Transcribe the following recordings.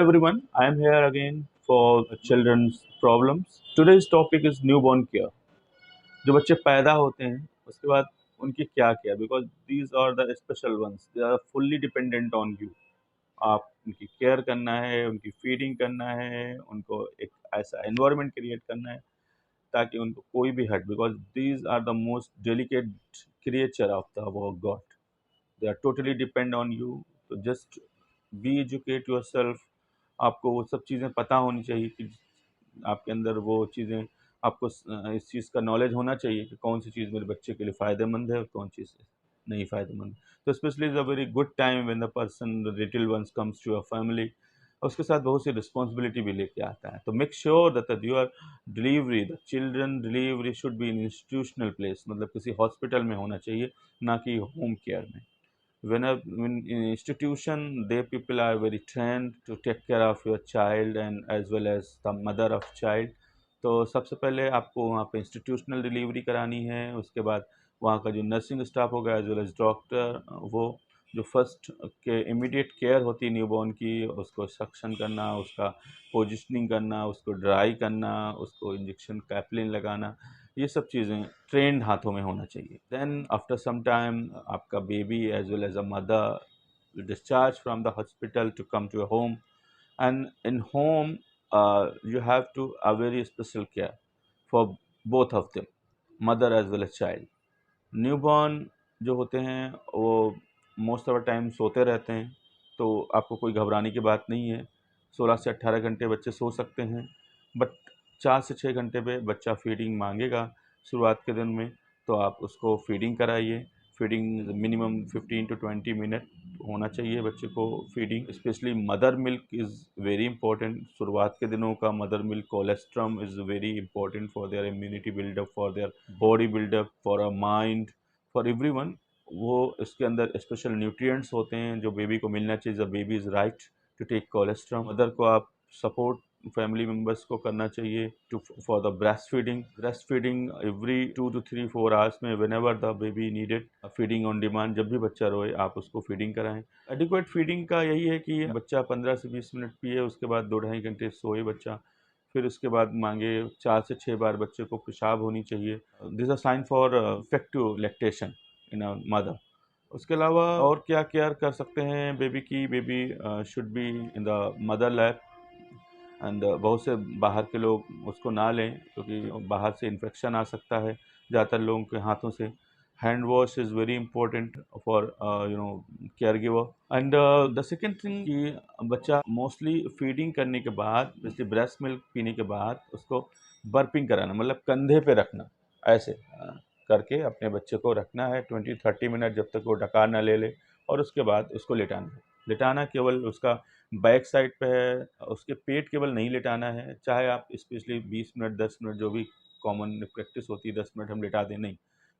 everyone, I am here again for children's problems. Today's topic is newborn care. जो बच्चे पैदा होते हैं उसके बाद उनकी क्या care, because these are the special ones, they are fully dependent on you. आप उनकी केयर करना है, उनकी फीडिंग करना है, उनको एक ऐसा एनवायरनमेंट क्रिएट करना है ताकि उनको कोई भी hurt, because these are the most delicate creature of the god. They are totally depend on you. तो just be educate your self. आपको वो सब चीज़ें पता होनी चाहिए कि आपके अंदर वो चीज़ें, आपको इस चीज़ का नॉलेज होना चाहिए कि कौन सी चीज़ मेरे बच्चे के लिए फ़ायदेमंद है और कौन चीज़ नहीं फ़ायदेमंद. तो specially is a very good time when the person the little ones comes to your family. और उसके साथ बहुत सी रिस्पॉन्सिबिलिटी भी लेके आता है. तो make sure that your delivery, the children delivery should be in institutional place, मतलब किसी हॉस्पिटल में होना चाहिए, ना कि होम केयर में. When in institution, they people are very trained to take care of your child and as well as the mother of child. तो सबसे पहले आपको वहाँ पे इंस्टीट्यूशनल डिलीवरी करानी है. उसके बाद वहाँ का जो नर्सिंग स्टाफ होगा एज वेल एज डॉक्टर, वो जो फर्स्ट के इमीडिएट केयर होती है न्यूबॉर्न की, उसको सक्शन करना, उसका पोजिशनिंग करना, उसको ड्राई करना, उसको इंजेक्शन कैपलिन लगाना, ये सब चीज़ें ट्रेंड हाथों में होना चाहिए. देन आफ्टर सम टाइम आपका baby as well as a mother discharge from the hospital to come to a home. And in home you have to a very special care for both of them, mother as well as child. Newborn जो होते हैं वो most of the time सोते रहते हैं, तो आपको कोई घबराने की बात नहीं है. 16 से 18 घंटे बच्चे सो सकते हैं, बट 4 से 6 घंटे पे बच्चा फीडिंग मांगेगा शुरुआत के दिन में. तो आप उसको फीडिंग कराइए. फीडिंग मिनिमम 15 to 20 मिनट होना चाहिए बच्चे को feeding. Specially mother milk is very important. शुरुआत के दिनों का mother milk colostrum is very important for their immunity buildup, for their body buildup, for a mind, for everyone. वो इसके अंदर स्पेशल न्यूट्रिएंट्स होते हैं जो बेबी को मिलना चाहिए. The baby is right to take colostrum. Mother को आप सपोर्ट फैमिली मेम्बर्स को करना चाहिए to for the breast feeding every 2 to 3 4 hours में, when ever the baby needed. Feeding on demand, जब भी बच्चा रोए आप उसको फीडिंग कराएं. एडिक्वेट फीडिंग का यही है कि बच्चा 15 से 20 मिनट पिए, उसके बाद 2 ढाई घंटे सोए बच्चा, फिर उसके बाद मांगे. 4 से 6 बार बच्चे को पेशाब होनी चाहिए. This a sign for effective lactation in a mother. उसके अलावा और क्या केयर कर सकते हैं बेबी की? Baby should be in the mother lap. And बहुत से बाहर के लोग उसको ना लें क्योंकि बाहर से इन्फेक्शन आ सकता है ज़्यादातर लोगों के हाथों से. Hand wash is very important for care giver. And the second thing कि बच्चा मोस्टली फीडिंग करने के बाद, जैसे ब्रेस्ट मिल्क पीने के बाद, उसको बर्पिंग कराना, मतलब कंधे पे रखना, ऐसे करके अपने बच्चे को रखना है 20-30 मिनट, जब तक वो डकार ना ले ले. और उसके बाद उसको लिटाना केवल उसका बैक साइड पे है, उसके पेट केवल नहीं लिटाना है. चाहे आप स्पेशली 20 मिनट 10 मिनट, जो भी कॉमन प्रैक्टिस होती है 10 मिनट हम लिटा दें, नहीं,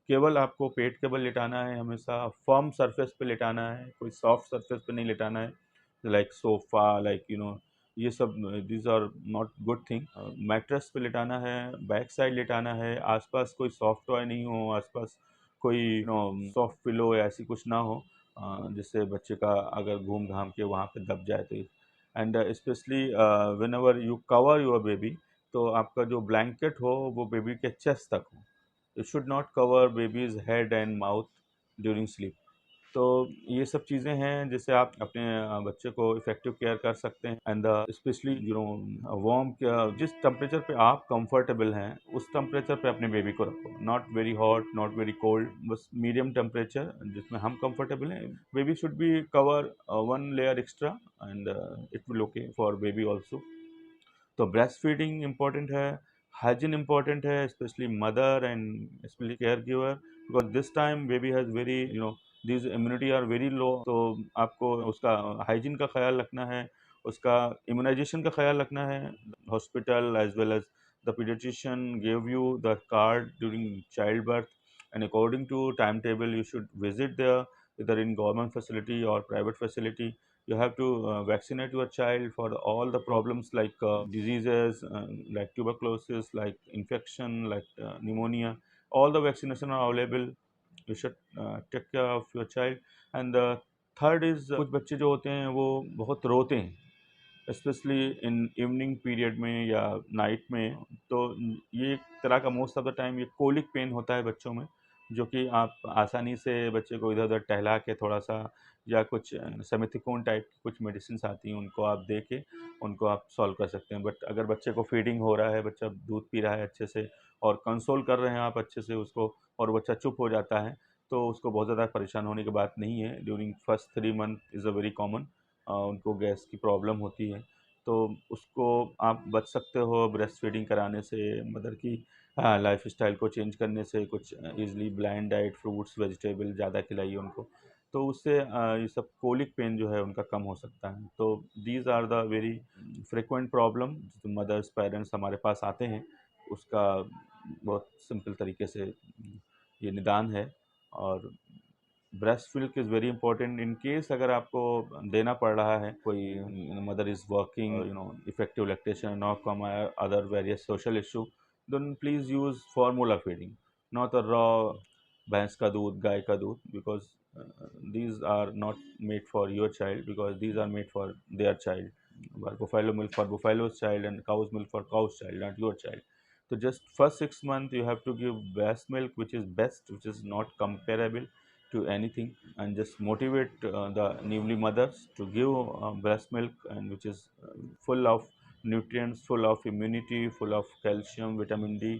केवल आपको पेट केवल लिटाना है. हमेशा फर्म सरफेस पे लिटाना है, कोई सॉफ्ट सरफेस पे नहीं लिटाना है, लाइक सोफ़ा, लाइक ये सब these are not good thing. Mattress पे लिटाना है, बैक साइड लिटाना है, आसपास कोई सॉफ्ट टॉय नहीं हो, आसपास कोई सॉफ्ट पिलो या ऐसी कुछ ना हो जिससे बच्चे का अगर घूम घाम के वहाँ पे दब जाए तो. And specially when ever you cover your baby, तो आपका जो ब्लैंकेट हो वो बेबी के चेस्ट तक हो. It should not cover babies head and mouth during sleep. तो ये सब चीज़ें हैं जिससे आप अपने बच्चे को इफ़ेक्टिव केयर कर सकते हैं. एंड स्पेशली वार्म, जिस टेम्परेचर पे आप कंफर्टेबल हैं उस टेम्परेचर पे अपने बेबी को रखो. Not very hot, not very cold, बस मीडियम टेम्परेचर जिसमें हम कंफर्टेबल हैं. Baby should be cover 1 layer extra and it will okay for baby also. तो ब्रेस्ट फीडिंग इम्पॉर्टेंट है, हाइजीन इम्पॉर्टेंट है, specially mother and specially care giver, because this time baby has very this immunity are very low. तो आपको उसका hygiene का ख्याल रखना है, उसका इम्यूनाइजेशन का ख्याल रखना है. Hospital as well as the paediatrician give you the card during child birth, and according to time table you should visit there, either in government facility or private facility. You have to vaccinate your child for all the problems like diseases, like tuberculosis, like infection, like pneumonia. All the vaccination are available. You should take care of your child. And the third is कुछ बच्चे जो होते हैं वो बहुत रोते हैं, specially in evening period में या नाइट में। तो ये एक तरह का मोस्ट ऑफ द टाइम ये कोलिक पेन होता है बच्चों में, जो कि आप आसानी से बच्चे को इधर उधर टहला के थोड़ा सा, या कुछ सेमिथिकोन टाइप की कुछ मेडिसिन आती हैं, उनको आप दे के उनको आप सॉल्व कर सकते हैं। बट अगर बच्चे को फीडिंग हो रहा है, बच्चा दूध पी रहा है अच्छे से, और कंसोल कर रहे हैं आप अच्छे से उसको, और बच्चा चुप हो जाता है, तो उसको बहुत ज़्यादा परेशान होने की बात नहीं है। During first 3 month is a very common, उनको गैस की प्रॉब्लम होती है, तो उसको आप बच सकते हो ब्रेस्ट फीडिंग कराने से, मदर की लाइफ स्टाइल को चेंज करने से, कुछ easily bland diet, fruits vegetable ज़्यादा खिलाइए उनको, तो उससे ये सब कोलिक पेन जो है उनका कम हो सकता है। तो these are the very frequent problem जो मदर्स पेरेंट्स हमारे पास आते हैं, उसका बहुत सिंपल तरीके से ये निदान है। और breast milk is very important in case अगर आपको देना पड़ रहा है, कोई mother is working, effective lactation not come, other various social issue, then please use formula feeding, not a raw भैंस का दूध, गाय का दूध, because these are not made for your child, because these are made for their child. Buffalo milk for buffalo's child, and cow's milk for cow's child, not your child. So just first 6 months you have to give breast milk, which is best, which is not comparable to anything, and just motivate the newly mothers to give breast milk, and which is full of nutrients, full of immunity, full of calcium, vitamin D,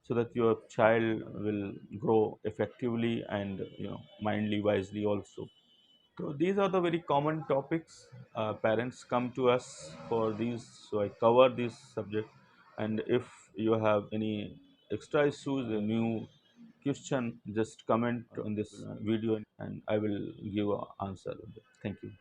so that your child will grow effectively and mindly wisely also. So these are the very common topics. Parents come to us for these, so I cover this subject. And if you have any extra issues, a new question, just comment on this video, and I will give an answer. Thank you.